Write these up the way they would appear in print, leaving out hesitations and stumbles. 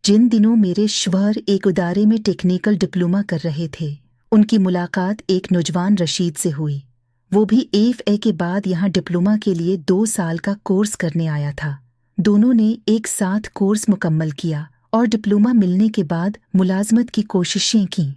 जिन दिनों मेरे शौहर एक इदारे में टेक्निकल डिप्लोमा कर रहे थे, उनकी मुलाकात एक नौजवान रशीद से हुई। वो भी एफए के बाद यहाँ डिप्लोमा के लिए 2 साल का कोर्स करने आया था। दोनों ने एक साथ कोर्स मुकम्मल किया और डिप्लोमा मिलने के बाद मुलाजमत की कोशिशें की।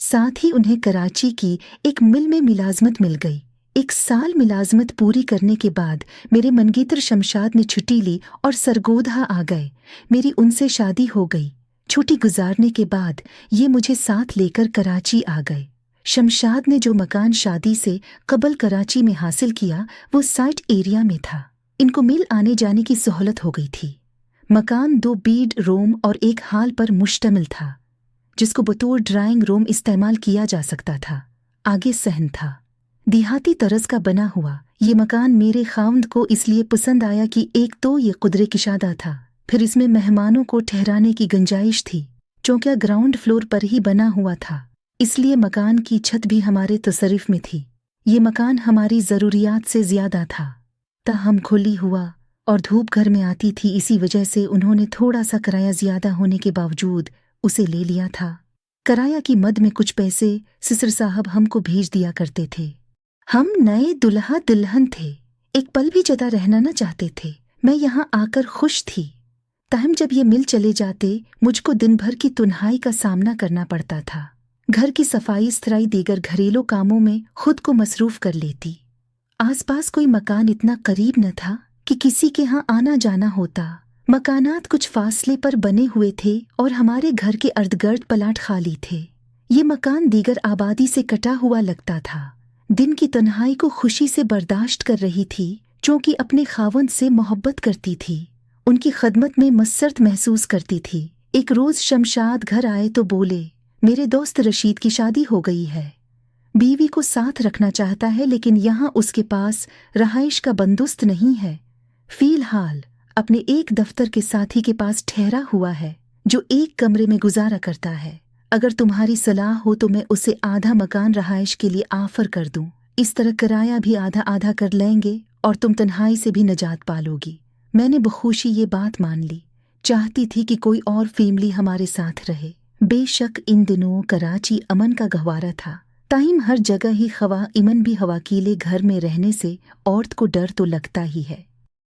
साथ ही उन्हें कराची की एक मिल में मुलाजमत मिल गई। 1 साल मुलाजमत पूरी करने के बाद मेरे मनगीतर शमशाद ने छुट्टी ली और सरगोधा आ गए। मेरी उनसे शादी हो गई। छुट्टी गुजारने के बाद ये मुझे साथ लेकर कराची आ गए। शमशाद ने जो मकान शादी से कबल कराची में हासिल किया वो साइट एरिया में था। इनको मिल आने जाने की सहूलत हो गई थी। मकान 2 बीड रूम और एक हाल पर मुश्तमिल था, जिसको बतौर ड्राइंग रूम इस्तेमाल किया जा सकता था। आगे सहन था, देहाती तरज का बना हुआ। ये मकान मेरे खावंद को इसलिए पसंद आया कि एक तो ये कुदरे किशादा था, फिर इसमें मेहमानों को ठहराने की गुंजाइश थी। चौंकिया ग्राउंड फ्लोर पर ही बना हुआ था, इसलिए मकान की छत भी हमारे तसरीफ में थी। ये मकान हमारी ज़रूरियात से ज़्यादा था। ताहम खुली हुआ और धूप घर में आती थी, इसी वजह से उन्होंने थोड़ा सा किराया ज़्यादा होने के बावजूद उसे ले लिया था। किराया की मद में कुछ पैसे सिसर साहब हमको भेज दिया करते थे। हम नए दुल्हा दुल्हन थे, एक पल भी जदा रहना न चाहते थे। मैं यहाँ आकर खुश थी। ताहम जब ये मिल चले जाते मुझको दिन भर की तुनहाई का सामना करना पड़ता था। घर की सफाई सुथराई दीगर घरेलू कामों में खुद को मसरूफ कर लेती। आसपास कोई मकान इतना करीब न था कि किसी के यहाँ आना जाना होता। मकानात कुछ फासले पर बने हुए थे और हमारे घर के अर्धगर्द पलाट खाली थे। ये मकान दीगर आबादी से कटा हुआ लगता था। दिन की तन्हाई को खुशी से बर्दाश्त कर रही थी, चूँकि अपने खावंद से मोहब्बत करती थी। उनकी खदमत में मसरत महसूस करती थी। एक रोज शमशाद घर आए तो बोले, मेरे दोस्त रशीद की शादी हो गई है। बीवी को साथ रखना चाहता है, लेकिन यहाँ उसके पास रहाइश का बंदोबस्त नहीं है। फिलहाल अपने एक दफ्तर के साथी के पास ठहरा हुआ है, जो एक कमरे में गुजारा करता है। अगर तुम्हारी सलाह हो तो मैं उसे आधा मकान रहाइश के लिए ऑफर कर दूं। इस तरह किराया भी आधा आधा कर लेंगे और तुम तन्हाई से भी निजात पालोगी। मैंने बखुशी ये बात मान ली। चाहती थी कि कोई और फैमिली हमारे साथ रहे। बेशक इन दिनों कराची अमन का गहवारा था। ताहिम हर जगह ही खवा इमन भी हवाकीले घर में रहने से औरत को डर तो लगता ही है।